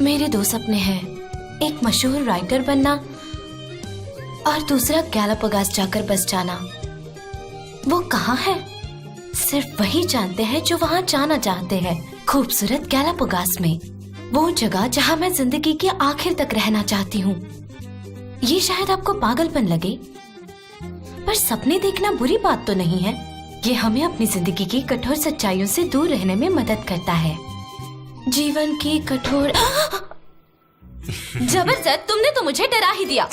मेरे दो सपने हैं, एक मशहूर राइटर बनना और दूसरा गैलापागोस जाकर बस जाना। वो कहाँ है सिर्फ वही जानते हैं जो वहाँ जाना चाहते हैं। खूबसूरत गैलापागोस में, वो जगह जहाँ मैं जिंदगी के आखिर तक रहना चाहती हूँ। ये शायद आपको पागलपन लगे, पर सपने देखना बुरी बात तो नहीं है। ये हमें अपनी जिंदगी की कठोर सच्चाइयों से दूर रहने में मदद करता है। जीवन की कठोर जबरदस्त, तुमने तो मुझे डरा ही दिया।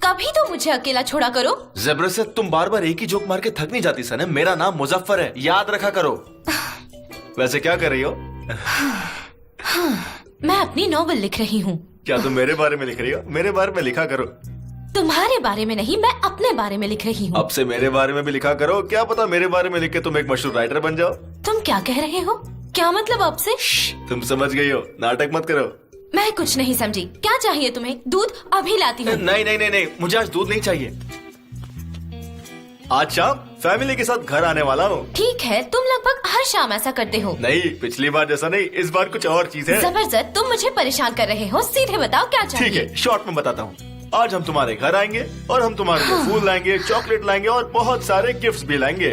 कभी तो मुझे अकेला छोड़ा करो। जबरदस्त, तुम बार बार एक ही जोक मार के थक नहीं जाती सनम? मेरा नाम मुजफ्फर है, याद रखा करो। वैसे क्या कर रही हो? मैं अपनी नॉवेल लिख रही हूँ। क्या तुम मेरे बारे में लिख रही हो? मेरे बारे में लिखा करो। तुम्हारे बारे में नहीं, मैं अपने बारे में लिख रही हूँ। अब से मेरे बारे में भी लिखा करो। क्या पता मेरे बारे में लिख के तुम एक मशहूर राइटर बन जाओ। तुम क्या कह रहे हो? क्या मतलब अब से? तुम समझ गई हो, नाटक मत करो। मैं कुछ नहीं समझी। क्या चाहिए तुम्हें? दूध अभी लाती हूँ। नहीं नहीं नहीं नहीं, मुझे आज दूध नहीं चाहिए। आज शाम फैमिली के साथ घर आने वाला हूँ। ठीक है, तुम लगभग हर शाम ऐसा करते हो। नहीं, पिछली बार जैसा नहीं, इस बार कुछ और चीज है। जबरदस्त, तुम मुझे परेशान कर रहे हो। सीधे बताओ क्या चाहिए। ठीक है, शॉर्ट में बताता हूँ। आज हम तुम्हारे घर आएंगे और हम तुम्हारे लिए फूल लाएंगे, चॉकलेट लाएंगे और बहुत सारे गिफ्ट्स भी लाएंगे।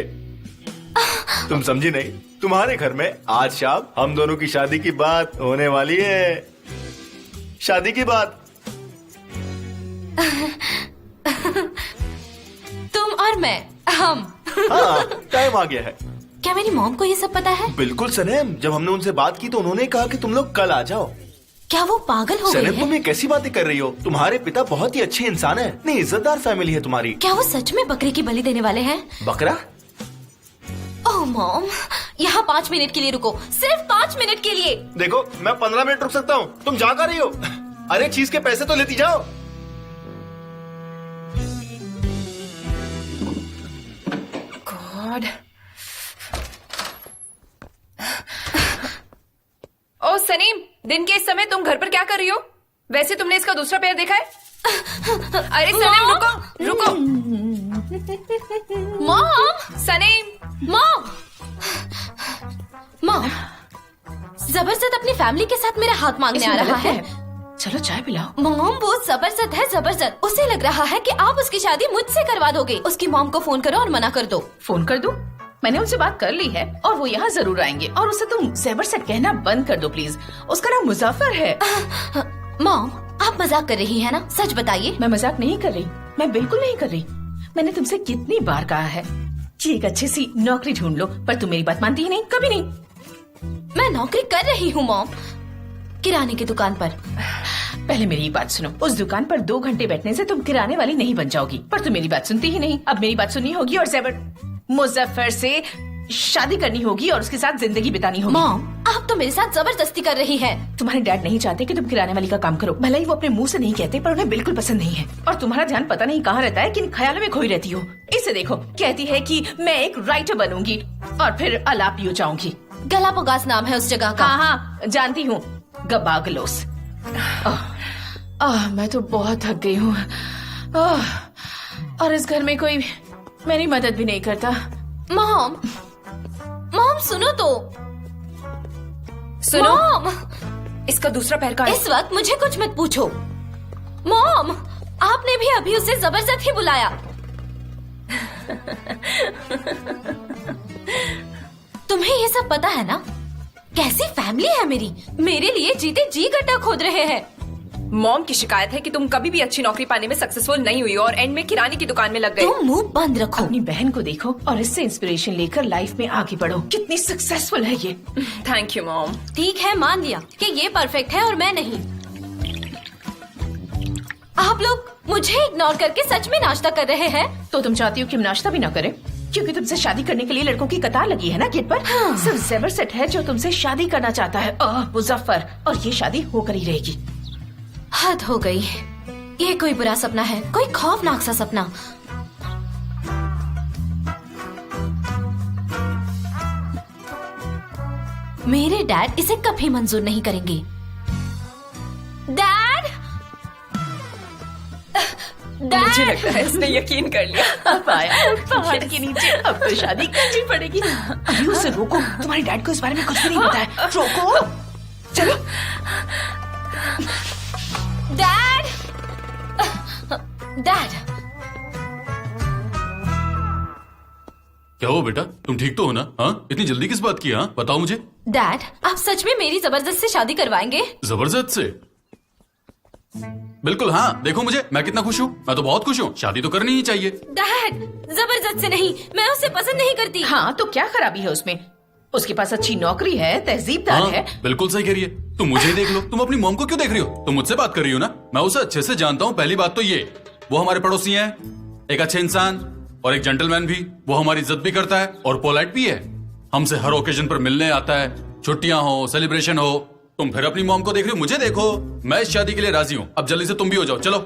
तुम समझी नहीं? तुम्हारे घर में आज शाम हम दोनों की शादी की बात होने वाली है। शादी की बात। तुम और मैं, हम। हाँ, टाइम आ गया है। क्या मेरी मॉम को ये सब पता है? बिल्कुल सनम, जब हमने उनसे बात की तो उन्होंने कहा कि तुम लोग कल आ जाओ। क्या वो पागल हो गए सनम, हैं? तुम ये कैसी बातें कर रही हो? तुम्हारे पिता बहुत ही अच्छे इंसान हैं। नहीं, इज्जतदार फैमिली है तुम्हारी। क्या वो सच में बकरी की बलि देने वाले हैं? बकरा? ओह मॉम, यहाँ 5 मिनट के लिए रुको, सिर्फ 5 मिनट के लिए। देखो, मैं 15 मिनट रुक सकता हूँ। तुम जा कर रही हो? अरे चीज के पैसे तो लेती जाओ। गॉड। ओ सनीम, दिन के इस समय तुम घर पर क्या कर रही हो? वैसे तुमने इसका दूसरा पैर देखा है? अरे सनीम, रुको रुको। मॉम, सनीम। मॉम, मॉम, जबरदस्त अपनी फैमिली के साथ मेरा हाथ मांगने आ रहा है। चलो चाय पिलाओ। मॉम, वो जबरदस्त है, जबरदस्त। उसे लग रहा है कि आप उसकी शादी मुझसे करवा दोगे। उसकी मॉम को फोन करो और मना कर दो। फोन कर दूं? मैंने उनसे बात कर ली है और वो यहाँ जरूर आएंगे। और उसे तुम जबरदस्त कहना बंद कर दो प्लीज। उसका नाम मुजफ्फर है। मॉम, आप मजाक कर रही है ना? सच बताइए। मैं मजाक नहीं कर रही, मैं बिल्कुल नहीं कर रही। मैंने तुमसे कितनी बार कहा है कि एक अच्छी सी नौकरी ढूंढ लो, पर तुम मेरी बात मानती ही नहीं, कभी नहीं। मैं नौकरी कर रही हूँ मॉम, किराने की दुकान पर। पहले मेरी बात सुनो। उस दुकान पर 2 घंटे बैठने से तुम किराने वाली नहीं बन जाओगी, पर तुम मेरी बात सुनती ही नहीं। अब मेरी बात सुननी होगी और मुजफ्फर से शादी करनी होगी और उसके साथ जिंदगी बितानी होगी। मॉम, आप तो मेरे साथ जबरदस्ती कर रही हैं। तुम्हारे डैड नहीं चाहते कि तुम किराने वाली का काम करो। भले ही वो अपने मुंह से नहीं कहते, पर उन्हें बिल्कुल पसंद नहीं है। और तुम्हारा ध्यान पता नहीं कहाँ रहता है, किन ख्यालों में खोई रहती हो। इसे देखो, कहती है कि मैं एक राइटर बनूंगी और फिर अलापी हो जाऊंगी। गैलापागोस नाम है उस जगह का। हाँ हाँ, जानती हूँ, गबागलोस। मैं तो बहुत थक गई हूँ। और इस घर में कोई मेरी मदद भी नहीं करता। मॉम, मॉम सुनो तो। सुनो, मॉम, इसका दूसरा पैर का इस वक्त मुझे कुछ मत पूछो। मॉम, आपने भी अभी उसे जबरदस्त ही बुलाया। तुम्हें ये सब पता है ना? कैसी फैमिली है मेरी। मेरे लिए जीते जी गड्ढा खोद रहे हैं। मॉम की शिकायत है कि तुम कभी भी अच्छी नौकरी पाने में सक्सेसफुल नहीं हुई और एंड में किराने की दुकान में लग गए। तुम मुंह बंद रखो। अपनी बहन को देखो और इससे इंस्पिरेशन लेकर लाइफ में आगे बढ़ो। कितनी सक्सेसफुल है ये। Thank you mom. ठीक है, मान लिया कि ये परफेक्ट है और मैं नहीं। आप लोग मुझे इग्नोर करके सच में नाश्ता कर रहे हैं? तो तुम चाहती हो कि हम नाश्ता भी ना करें? क्योंकि तुमसे शादी करने के लिए लड़कों की कतार लगी है ना गेट पर। हाँ। सिर्फ जबरदस्त है जो तुमसे शादी करना चाहता है, मुजफ्फर। और ये शादी होकर ही रहेगी। हद हो गई। ये कोई बुरा सपना है, कोई खौफनाक सा सपना। मेरे डैड इसे कभी मंजूर नहीं करेंगे। डैड, मुझे लगता है इसने यकीन कर लिया। अब आया पहाड़ के नीचे, अब तो शादी करनी पड़ेगी। अभी उसे रोको, तुम्हारे डैड को इस बारे में कुछ भी नहीं पता है। रोको, चलो। क्या हुआ बेटा, तुम ठीक तो हो ना? हाँ, इतनी जल्दी किस बात की? हाँ बताओ मुझे। डैड, आप सच में मेरी जबरदस्त से शादी करवाएंगे? जबरदस्त से? बिल्कुल हाँ, देखो मुझे, मैं कितना खुश हूँ। मैं तो बहुत खुश हूँ, शादी तो करनी ही चाहिए। डैड, जबरदस्त से नहीं, मैं उसे पसंद नहीं करती। हाँ तो क्या खराबी है उसमें? उसके पास अच्छी नौकरी है, तहजीबदार हाँ, है। बिल्कुल सही कह रही है। तुम मुझे देख लो, तुम अपनी मॉम को क्यों देख रही हो? तुम मुझसे बात कर रही हो ना, मैं उसे अच्छे से जानता हूँ। पहली बात तो ये, वो हमारे पड़ोसी हैं, एक अच्छे इंसान और एक जेंटलमैन भी। वो हमारी इज्जत भी करता है और पोलाइट भी है। हमसे हर ओकेजन पर मिलने आता है, छुट्टियां हो, सेलिब्रेशन हो। तुम फिर अपनी मॉम को देख रही हो, मुझे देखो। मैं इस शादी के लिए राजी हूँ। अब जल्दी से तुम भी हो जाओ, चलो।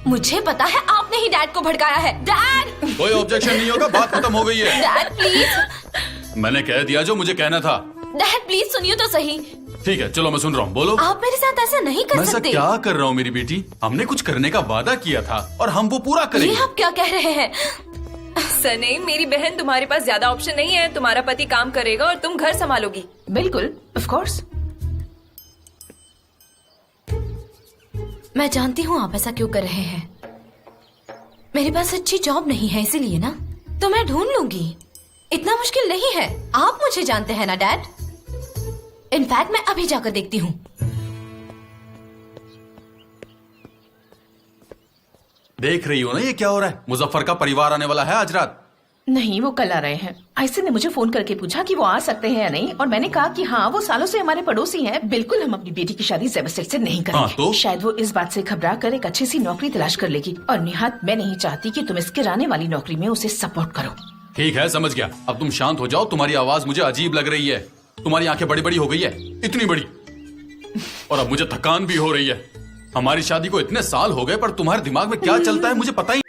मुझे पता है आपने ही डैड को भड़काया है। डैड, कोई ऑब्जेक्शन नहीं होगा, बात खत्म हो गई है। Dad please. मैंने कह दिया जो मुझे कहना था। डैड प्लीज सुनिए तो सही। ठीक है, चलो मैं सुन रहा हूँ, बोलो। आप मेरे साथ ऐसा नहीं कर मैं ऐसा सकते। क्या कर रहा हूँ मेरी बेटी? हमने कुछ करने का वादा किया था और हम वो पूरा ये करेंगे। आप क्या कह रहे हैं? सने, मेरी बहन, तुम्हारे पास ज्यादा ऑप्शन नहीं है। तुम्हारा पति काम करेगा और तुम घर संभालोगी। बिल्कुल, ऑफ कोर्स। मैं जानती हूँ आप ऐसा क्यों कर रहे हैं। मेरे पास अच्छी जॉब नहीं है, इसीलिए ना। तो मैं ढूंढ लूंगी, इतना मुश्किल नहीं है। आप मुझे जानते हैं ना डैड। इनफैक्ट मैं अभी जाकर देखती हूँ। देख रही हो ना ये क्या हो रहा है? मुजफ्फर का परिवार आने वाला है आज रात। नहीं, वो कल आ रहे हैं। आयसन ने मुझे फोन करके पूछा कि वो आ सकते हैं या नहीं, और मैंने कहा कि हाँ, वो सालों से हमारे पड़ोसी हैं। बिल्कुल हम अपनी बेटी की शादी जबरदस्ती से नहीं करेंगे। हाँ, तो? शायद वो इस बात से घबरा कर एक अच्छी सी नौकरी तलाश कर लेगी। और निहात मैं नहीं चाहती कि तुम इस किराने वाली नौकरी में उसे सपोर्ट करो। ठीक है, समझ गया। अब तुम शांत हो जाओ। तुम्हारी आवाज मुझे अजीब लग रही है। तुम्हारी आंखें बड़ी बड़ी हो गई है, इतनी बड़ी। और अब मुझे थकान भी हो रही है। हमारी शादी को इतने साल हो गए, पर तुम्हारे दिमाग में क्या चलता है मुझे पता ही